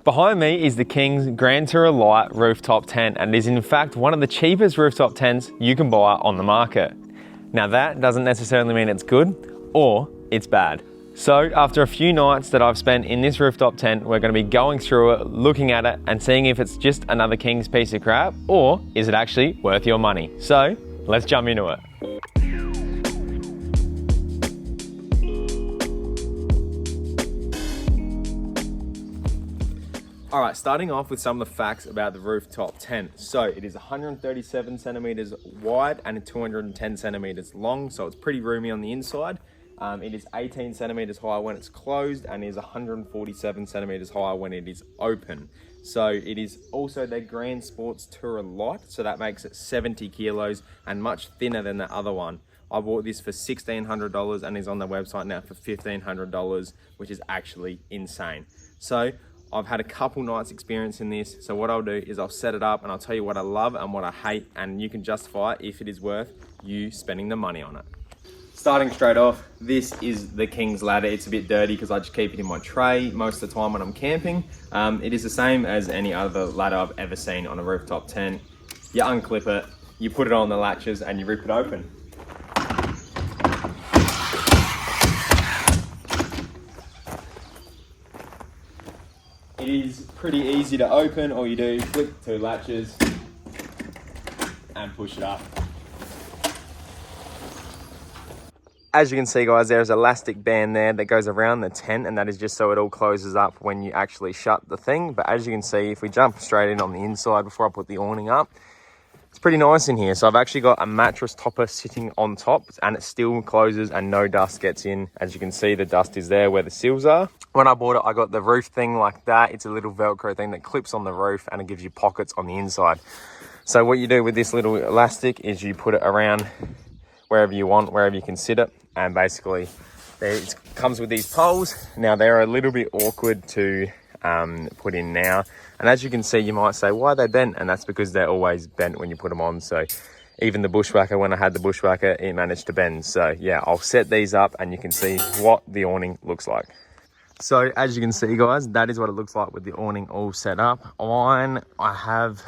Behind me is the King's Grand Tourer Lite rooftop tent, and it is in fact one of the cheapest rooftop tents you can buy on the market. Now that doesn't necessarily mean it's good or it's bad. So after a few nights that I've spent in this rooftop tent, we're going to be going through it, looking at it and seeing if it's just another King's piece of crap or is it actually worth your money. So let's jump into it. All right, starting off with some of the facts about the rooftop tent. So it is 137 centimeters wide and 210 centimeters long, so it's pretty roomy on the inside. It is 18 centimeters high when it's closed and is 147 centimeters high when it is open. So it is also their Grand Sports Tourer Lite, so that makes it 70 kilos and much thinner than the other one. I bought this for $1,600 and is on their website now for $1,500, which is actually insane. So I've had a couple nights experience in this, so what I'll do is I'll set it up and I'll tell you what I love and what I hate, and you can justify if it is worth you spending the money on it. Starting straight off, this is the King's ladder. It's a bit dirty because I just keep it in my tray most of the time when I'm camping. It is the same as any other ladder I've ever seen on a rooftop tent. You unclip it, you put it on the latches and you rip it open. It is pretty easy to open. All you do is flip the two latches and push it up. As you can see, guys, there's an elastic band there that goes around the tent, and that is just so it all closes up when you actually shut the thing. But as you can see, if we jump straight in on the inside before I put the awning up, it's pretty nice in here. So I've actually got a mattress topper sitting on top and it still closes and no dust gets in. As you can see, the dust is there where the seals are. When I bought it, I got the roof thing like that. It's a little Velcro thing that clips on the roof and it gives you pockets on the inside. So what you do with this little elastic is you put it around wherever you want, wherever you can sit it. And basically it comes with these poles. Now they're a little bit awkward to put in now. And as you can see, you might say, why are they bent? And that's because they're always bent when you put them on. So even the bushwhacker, when I had the bushwhacker, it managed to bend. So yeah, I'll set these up and you can see what the awning looks like. So as you can see, guys, that is what it looks like with the awning all set up. I have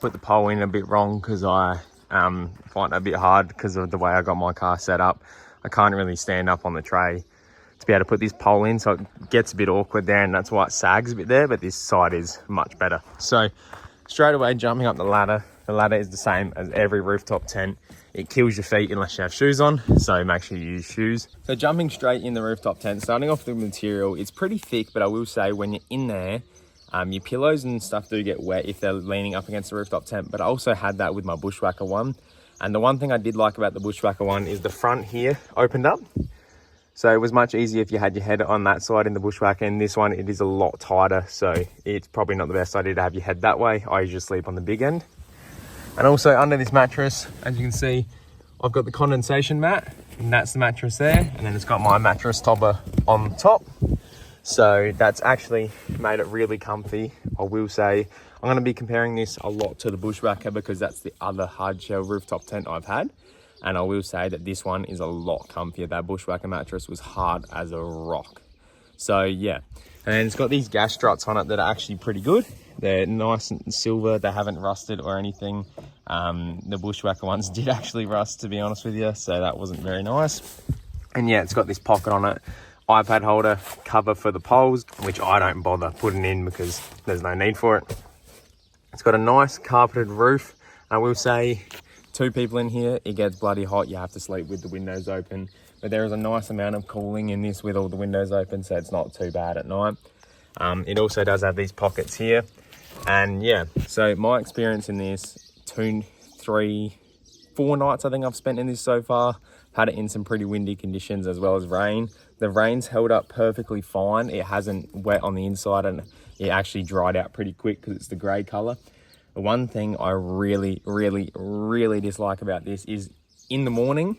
put the pole in a bit wrong because I find it a bit hard because of the way I got my car set up. I can't really stand up on the tray to be able to put this pole in, so it gets a bit awkward there, and that's why it sags a bit there, but this side is much better. So straight away, jumping up the ladder is the same as every rooftop tent. It kills your feet unless you have shoes on, so make sure you use shoes. So jumping straight in the rooftop tent, starting off the material, it's pretty thick, but I will say when you're in there, your pillows and stuff do get wet if they're leaning up against the rooftop tent, but I also had that with my bushwhacker one. And the one thing I did like about the bushwhacker one is the front here opened up. So it was much easier if you had your head on that side in the bushwhacker. And this one, it is a lot tighter. So it's probably not the best idea to have your head that way. I usually sleep on the big end. And also under this mattress, as you can see, I've got the condensation mat, and that's the mattress there. And then it's got my mattress topper on top. So that's actually made it really comfy. I will say I'm going to be comparing this a lot to the bushwhacker because that's the other hard shell rooftop tent I've had. And I will say that this one is a lot comfier. That bushwhacker mattress was hard as a rock. So yeah, and it's got these gas struts on it that are actually pretty good. They're nice and silver. They haven't rusted or anything. The bushwhacker ones did actually rust, to be honest with you. So that wasn't very nice. And yeah, it's got this pocket on it. iPad holder, cover for the poles, which I don't bother putting in because there's no need for it. It's got a nice carpeted roof. I will say, 2 people in here, it gets bloody hot. You have to sleep with the windows open. But there is a nice amount of cooling in this with all the windows open, so it's not too bad at night. It also does have these pockets here. And yeah, so my experience in this, 2, 3, 4 nights I think I've spent in this so far. Had it in some pretty windy conditions as well as rain. The rain's held up perfectly fine. It hasn't wet on the inside and it actually dried out pretty quick because it's the grey colour. The one thing I really dislike about this is in the morning,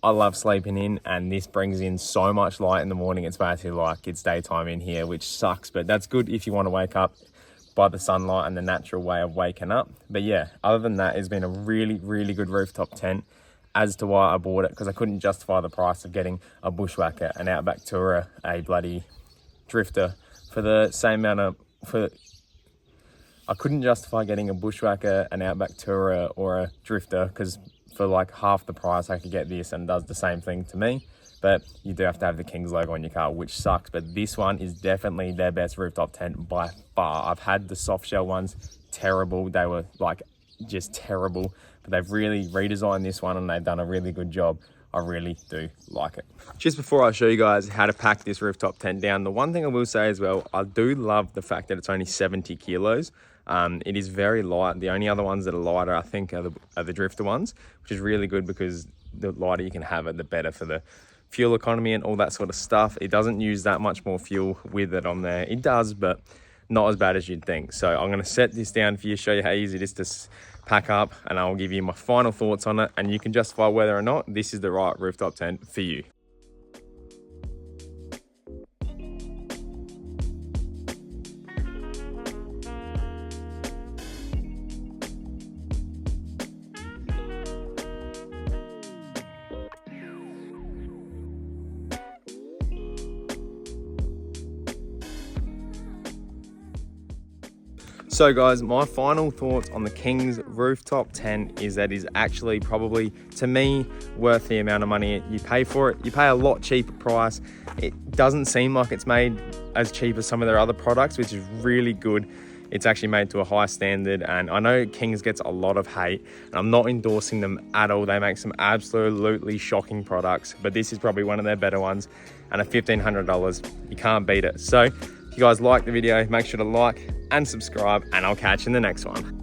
I love sleeping in, and this brings in so much light in the morning. It's basically like it's daytime in here, which sucks, but that's good if you want to wake up by the sunlight and the natural way of waking up. But yeah, other than that, it's been a really good rooftop tent. As to why I bought it, because I couldn't justify the price of getting a bushwhacker, an Outback Tourer, a bloody drifter for the same amount of I couldn't justify getting a Bushwhacker, an Outback Tourer, or a Drifter, because for like half the price I could get this and it does the same thing to me. But you do have to have the Kings logo on your car, which sucks. But this one is definitely their best rooftop tent by far. I've had the soft shell ones, terrible. They were like just terrible, but they've really redesigned this one and they've done a really good job. I really do like it. Just before I show you guys how to pack this rooftop tent down, the one thing I will say as well, I do love the fact that it's only 70 kilos. It is very light. The only other ones that are lighter, I think, are the Drifter ones, which is really good because the lighter you can have it, the better for the fuel economy and all that sort of stuff. It doesn't use that much more fuel with it on there. It does, but not as bad as you'd think. So I'm going to set this down for you, show you how easy it is to pack up, and I'll give you my final thoughts on it, and you can justify whether or not this is the right rooftop tent for you. So guys, my final thoughts on the Kings rooftop tent is that is actually probably, to me, worth the amount of money you pay for it. You pay a lot cheaper price. It doesn't seem like it's made as cheap as some of their other products, which is really good. It's actually made to a high standard, and I know Kings gets a lot of hate, and I'm not endorsing them at all. They make some absolutely shocking products, but this is probably one of their better ones, and at $1,500, you can't beat it. So if you guys like the video, make sure to like and subscribe, and I'll catch you in the next one.